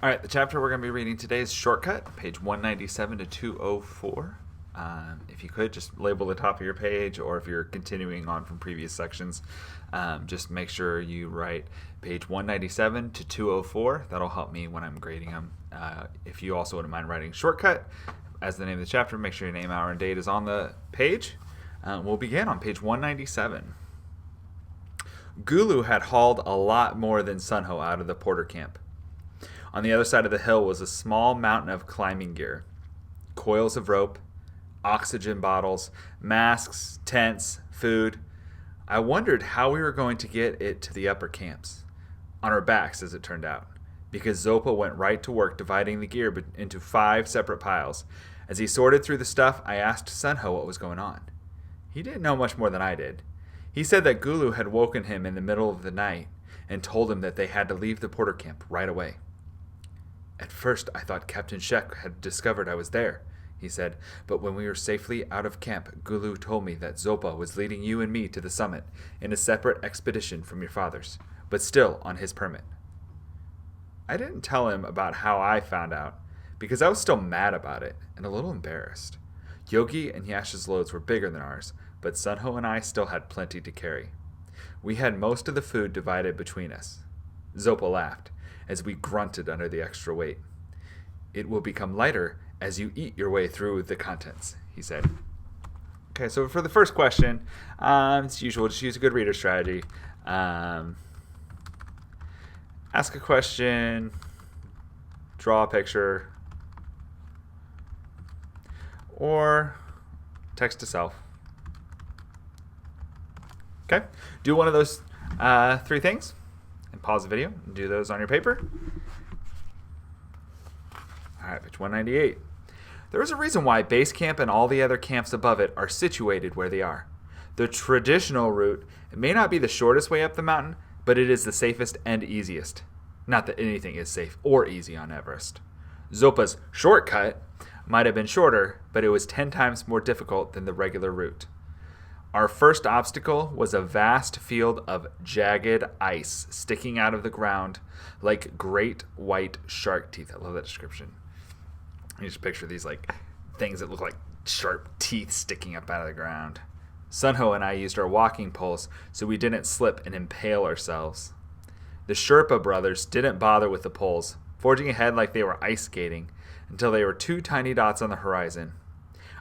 All right, the chapter we're going to be reading today is Shortcut, page 197 to 204. If you could, just label the top of your page, or if you're continuing on from previous sections, just make sure you write page 197 to 204. That'll help me when I'm grading them. If you also wouldn't mind writing Shortcut as the name of the chapter, make sure your name, hour, and date is on the page. We'll begin on page 197. Gulu had hauled a lot more than Sunho out of the porter camp. On the other side of the hill was a small mountain of climbing gear. Coils of rope, oxygen bottles, masks, tents, food. I wondered how we were going to get it to the upper camps. On our backs, as it turned out, because Zopa went right to work dividing the gear into 5 separate piles. As he sorted through the stuff, I asked Sunho what was going on. He didn't know much more than I did. He said that Gulu had woken him in the middle of the night and told him that they had to leave the porter camp right away. At first, I thought Captain Shek had discovered I was there, he said, but when we were safely out of camp, Gulu told me that Zopa was leading you and me to the summit in a separate expedition from your father's, but still on his permit. I didn't tell him about how I found out, because I was still mad about it and a little embarrassed. Yogi and Yash's loads were bigger than ours, but Sunho and I still had plenty to carry. We had most of the food divided between us. Zopa laughed as we grunted under the extra weight. It will become lighter as you eat your way through the contents, he said. Okay, so for the first question, as usual, just use a good reader strategy. Ask a question, draw a picture, or text to self. Okay, do one of those 3 things. And pause the video and do those on your paper. All right, page 198. There is a reason why base camp and all the other camps above it are situated where they are. The traditional route, it may not be the shortest way up the mountain, but it is the safest and easiest. Not that anything is safe or easy on Everest. Zopa's shortcut might have been shorter, but it was 10 times more difficult than the regular route. Our first obstacle was a vast field of jagged ice sticking out of the ground like great white shark teeth. I love that description. You just picture these like things that look like sharp teeth sticking up out of the ground. Sunho and I used our walking poles so we didn't slip and impale ourselves. The Sherpa brothers didn't bother with the poles, forging ahead like they were ice skating until they were 2 tiny dots on the horizon.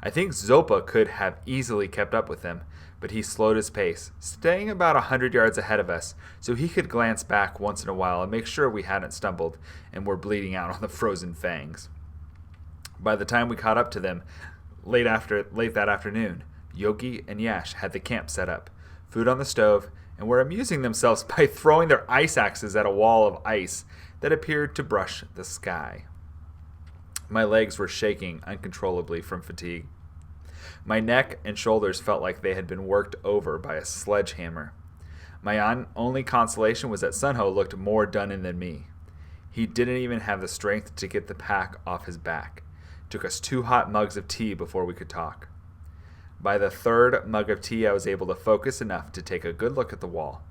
I think Zopa could have easily kept up with them, but he slowed his pace, staying about 100 yards ahead of us so he could glance back once in a while and make sure we hadn't stumbled and were bleeding out on the frozen fangs. By the time we caught up to them, late that afternoon, Yogi and Yash had the camp set up, food on the stove, and were amusing themselves by throwing their ice axes at a wall of ice that appeared to brush the sky. My legs were shaking uncontrollably from fatigue. My neck and shoulders felt like they had been worked over by a sledgehammer. My only consolation was that Sunho looked more done in than me. He didn't even have the strength to get the pack off his back. It took us 2 hot mugs of tea before we could talk. By the 3rd mug of tea, I was able to focus enough to take a good look at the wall.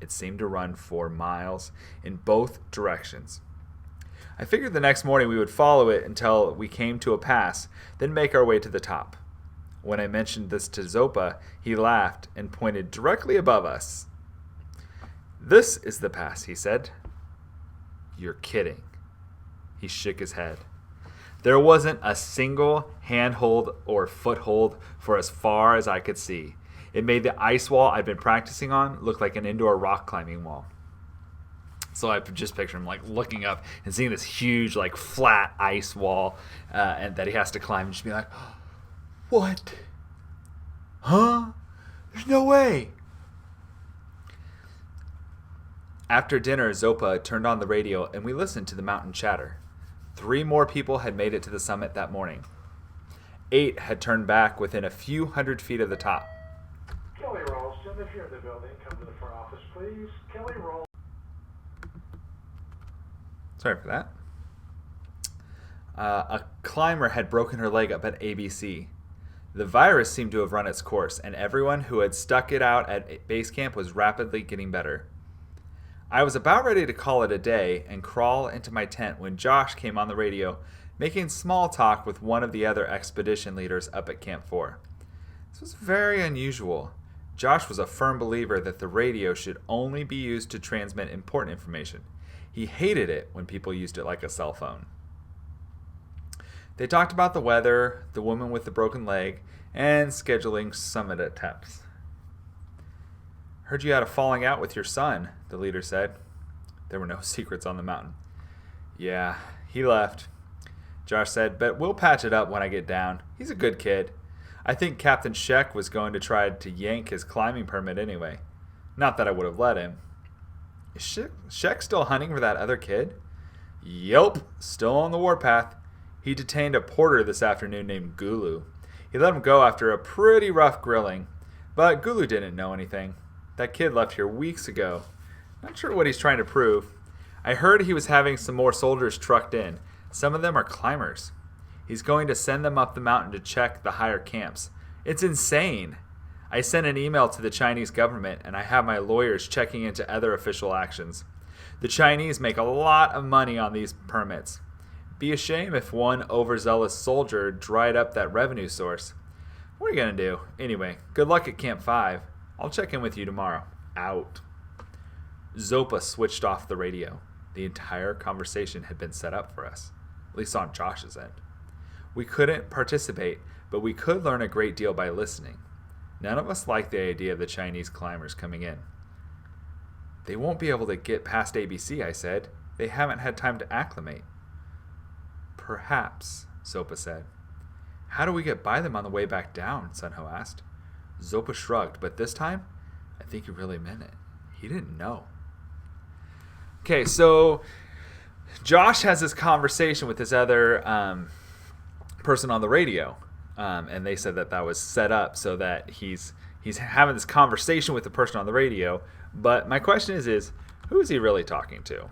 It seemed to run for miles in both directions. I figured the next morning we would follow it until we came to a pass, then make our way to the top. When I mentioned this to Zopa, he laughed and pointed directly above us. This is the pass, he said. You're kidding. He shook his head. There wasn't a single handhold or foothold for as far as I could see. It made the ice wall I'd been practicing on look like an indoor rock climbing wall. So I just picture him like looking up and seeing this huge like flat ice wall and that he has to climb and just be like, what? Huh? There's no way. After dinner, Zopa turned on the radio and we listened to the mountain chatter. 3 more people had made it to the summit that morning. 8 had turned back within a few hundred feet of the top. Kelly Ralston, if you're in the building, come to the front office, please. Kelly Ralston. Sorry for that. A climber had broken her leg up at ABC. The virus seemed to have run its course, and everyone who had stuck it out at base camp was rapidly getting better. I was about ready to call it a day and crawl into my tent when Josh came on the radio, making small talk with one of the other expedition leaders up at Camp 4. This was very unusual. Josh was a firm believer that the radio should only be used to transmit important information. He hated it when people used it like a cell phone. They talked about the weather, the woman with the broken leg, and scheduling summit attempts. "Heard you had a falling out with your son," the leader said. There were no secrets on the mountain. "Yeah, he left," Josh said, "but we'll patch it up when I get down. He's a good kid. I think Captain Sheck was going to try to yank his climbing permit anyway. Not that I would have let him." "Is Sheck still hunting for that other kid?" "Yup, still on the warpath. He detained a porter this afternoon named Gulu. He let him go after a pretty rough grilling, but Gulu didn't know anything. That kid left here weeks ago. Not sure what he's trying to prove. I heard he was having some more soldiers trucked in. Some of them are climbers. He's going to send them up the mountain to check the higher camps. It's insane. I sent an email to the Chinese government, and I have my lawyers checking into other official actions. The Chinese make a lot of money on these permits. Be a shame if one overzealous soldier dried up that revenue source. What are you going to do? Anyway, good luck at Camp 5. I'll check in with you tomorrow. Out." Zopa switched off the radio. The entire conversation had been set up for us, at least on Josh's end. We couldn't participate, but we could learn a great deal by listening. None of us liked the idea of the Chinese climbers coming in. "They won't be able to get past ABC," I said. "They haven't had time to acclimate." "Perhaps," Zopa said. "How do we get by them on the way back down?" Sunho asked. Zopa shrugged, but this time, I think he really meant it. He didn't know. Okay, so Josh has this conversation with this other person on the radio, and they said that was set up so that he's having this conversation with the person on the radio. But my question is who is he really talking to?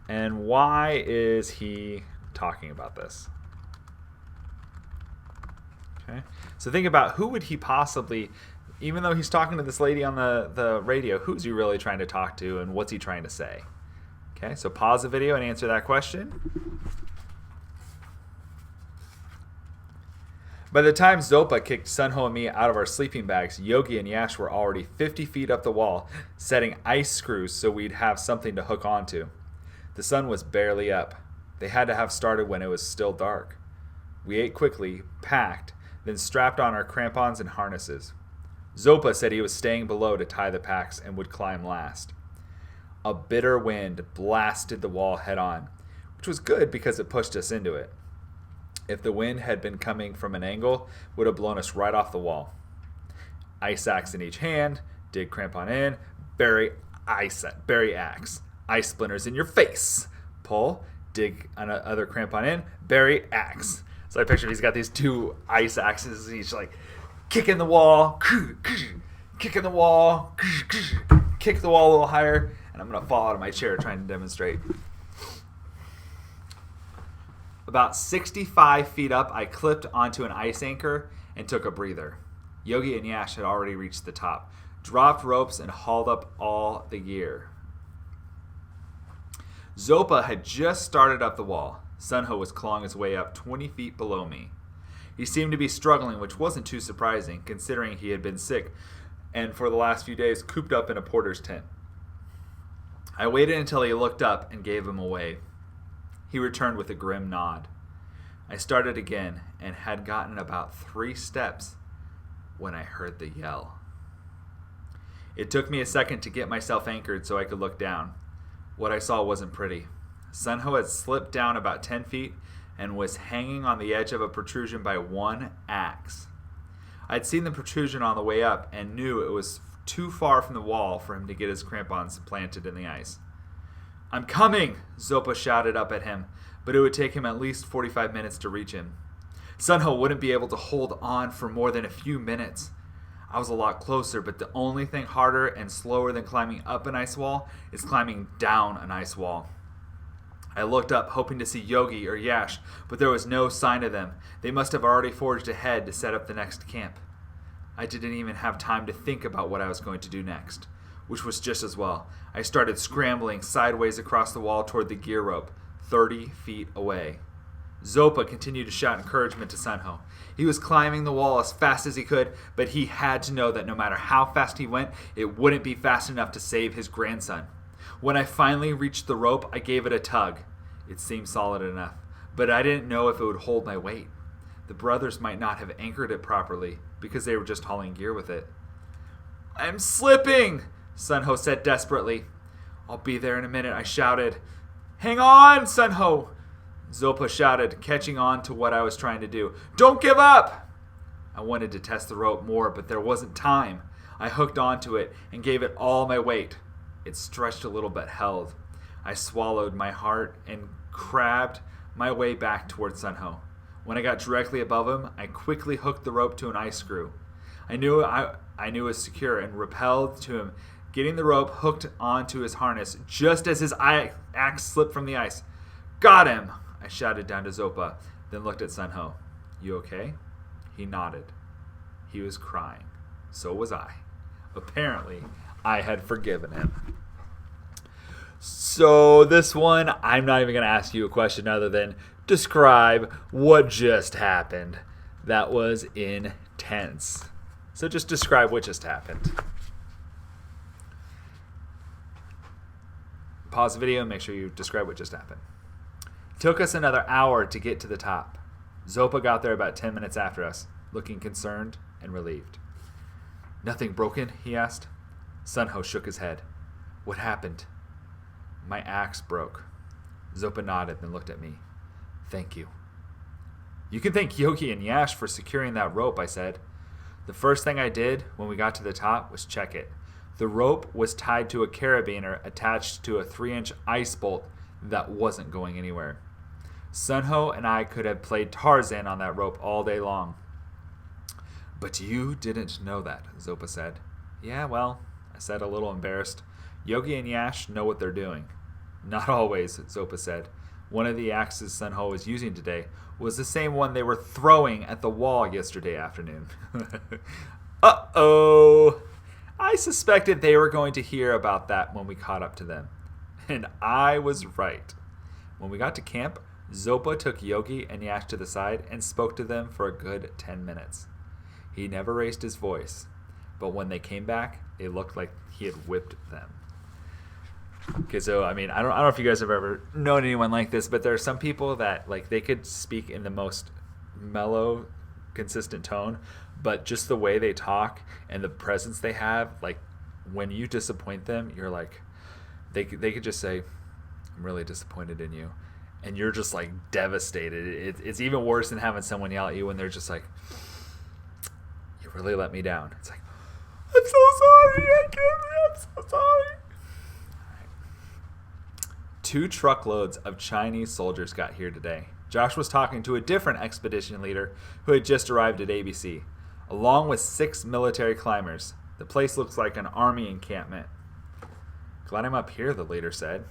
And why is he talking about this? Okay. So think about who would he possibly, even though he's talking to this lady on the radio, who's he really trying to talk to and what's he trying to say? Okay, so pause the video and answer that question. By the time Zopa kicked Sunho and me out of our sleeping bags, Yogi and Yash were already 50 feet up the wall, setting ice screws so we'd have something to hook onto. The sun was barely up. They had to have started when it was still dark. We ate quickly, packed, then strapped on our crampons and harnesses. Zopa said he was staying below to tie the packs and would climb last. A bitter wind blasted the wall head on, which was good because it pushed us into it. If the wind had been coming from an angle, it would have blown us right off the wall. Ice axe in each hand, dig crampon in, bury axe. Ice splinters in your face. Pull, dig another crampon in, bury axe. So I picture he's got these two ice axes. He's like kicking the wall, kicking the wall, kick the wall a little higher, and I'm going to fall out of my chair trying to demonstrate. About 65 feet up, I clipped onto an ice anchor and took a breather. Yogi and Yash had already reached the top, dropped ropes, and hauled up all the gear. Zopa had just started up the wall. Sunho was clawing his way up 20 feet below me. He seemed to be struggling, which wasn't too surprising, considering he had been sick and for the last few days cooped up in a porter's tent. I waited until he looked up and gave him a wave. He returned with a grim nod. I started again and had gotten about 3 steps when I heard the yell. It took me a second to get myself anchored so I could look down. What I saw wasn't pretty. Sunho had slipped down about 10 feet and was hanging on the edge of a protrusion by one axe. I'd seen the protrusion on the way up and knew it was too far from the wall for him to get his crampons planted in the ice. "I'm coming!" Zopa shouted up at him, but it would take him at least 45 minutes to reach him. Sunho wouldn't be able to hold on for more than a few minutes. I was a lot closer, but the only thing harder and slower than climbing up an ice wall is climbing down an ice wall. I looked up, hoping to see Yogi or Yash, but there was no sign of them. They must have already forged ahead to set up the next camp. I didn't even have time to think about what I was going to do next, which was just as well. I started scrambling sideways across the wall toward the gear rope, 30 feet away. Zopa continued to shout encouragement to Sunho. He was climbing the wall as fast as he could, but he had to know that no matter how fast he went, it wouldn't be fast enough to save his grandson. When I finally reached the rope, I gave it a tug. It seemed solid enough, but I didn't know if it would hold my weight. The brothers might not have anchored it properly because they were just hauling gear with it. "I'm slipping," Sunho said desperately. "I'll be there in a minute," I shouted. "Hang on, Sunho," Zopa shouted, catching on to what I was trying to do. "Don't give up!" I wanted to test the rope more, but there wasn't time. I hooked onto it and gave it all my weight. It stretched a little but held. I swallowed my heart and crabbed my way back toward Sunho. When I got directly above him, I quickly hooked the rope to an ice screw. I knew it was secure and rappelled to him, getting the rope hooked onto his harness just as his axe slipped from the ice. "Got him!" I shouted down to Zopa, then looked at Sunho. "You okay?" He nodded. He was crying. So was I. Apparently, I had forgiven him. So this one, I'm not even going to ask you a question other than describe what just happened. That was intense. So just describe what just happened. Pause the video and make sure you describe what just happened. It took us another hour to get to the top. Zopa got there about 10 minutes after us, looking concerned and relieved. "Nothing broken?" he asked. Sunho shook his head. "What happened?" "My axe broke." Zopa nodded and looked at me. "Thank you." "You can thank Yogi and Yash for securing that rope," I said. The first thing I did when we got to the top was check it. The rope was tied to a carabiner attached to a 3-inch ice bolt that wasn't going anywhere. Sunho and I could have played Tarzan on that rope all day long. "But you didn't know that," Zopa said. "Yeah, well," I said, a little embarrassed. "Yogi and Yash know what they're doing." "Not always," Zopa said. "One of the axes Sunho was using today was the same one they were throwing at the wall yesterday afternoon." Uh-oh! I suspected they were going to hear about that when we caught up to them. And I was right. When we got to camp, Zopa took Yogi and Yash to the side and spoke to them for a good 10 minutes. He never raised his voice, but when they came back, it looked like he had whipped them. Okay, so I don't know if you guys have ever known anyone like this, but there are some people that they could speak in the most mellow, consistent tone, but just the way they talk and the presence they have, when you disappoint them, you're they could just say, "I'm really disappointed in you," and you're just devastated. It's even worse than having someone yell at you when they're just "You really let me down." It's "I'm so sorry, I'm so sorry. 2 truckloads of Chinese soldiers got here today. Josh was talking to a different expedition leader who had just arrived at ABC, along with 6 military climbers. The place looks like an army encampment. "Glad I'm up here," the leader said.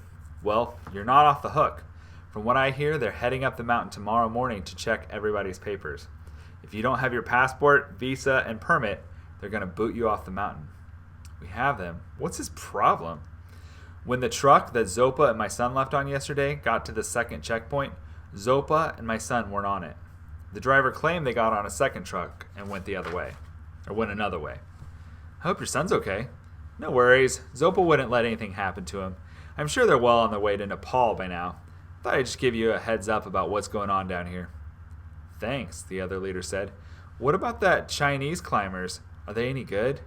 "Well, you're not off the hook. From what I hear, they're heading up the mountain tomorrow morning to check everybody's papers. If you don't have your passport, visa, and permit, they're going to boot you off the mountain." "We have them. What's his problem?" When the truck that Zopa and my son left on yesterday got to the second checkpoint, Zopa and my son weren't on it. The driver claimed they got on a second truck and went another way. "I hope your son's okay." "No worries. Zopa wouldn't let anything happen to him. I'm sure they're well on their way to Nepal by now. Thought I'd just give you a heads up about what's going on down here." "Thanks," the other leader said. "What about that Chinese climbers? Are they any good?"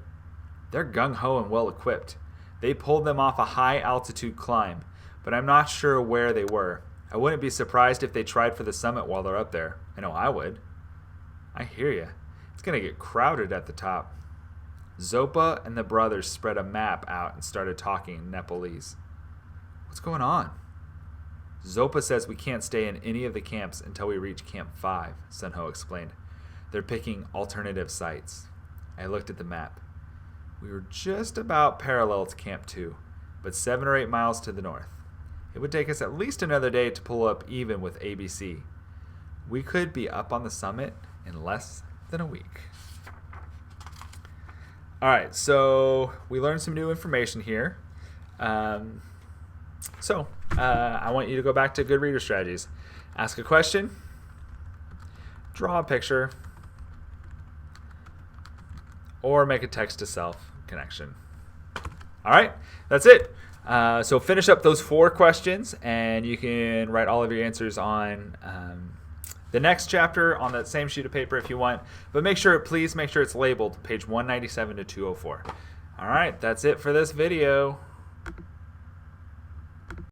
"They're gung-ho and well-equipped. They pulled them off a high-altitude climb, but I'm not sure where they were. I wouldn't be surprised if they tried for the summit while they're up there. I know I would." "I hear you. It's going to get crowded at the top." Zopa and the brothers spread a map out and started talking in Nepalese. "What's going on?" "Zopa says we can't stay in any of the camps until we reach Camp 5, Sunho explained. "They're picking alternative sites." I looked at the map. We were just about parallel to Camp 2, but 7 or 8 miles to the north. It would take us at least another day to pull up even with ABC. We could be up on the summit in less than a week. All right, so we learned some new information here. I want you to go back to good reader strategies. Ask a question, draw a picture, or make a text-to-self connection. All right, that's it. So finish up those 4 questions, and you can write all of your answers on the next chapter on that same sheet of paper if you want. But please make sure it's labeled page 197 to 204. All right, that's it for this video.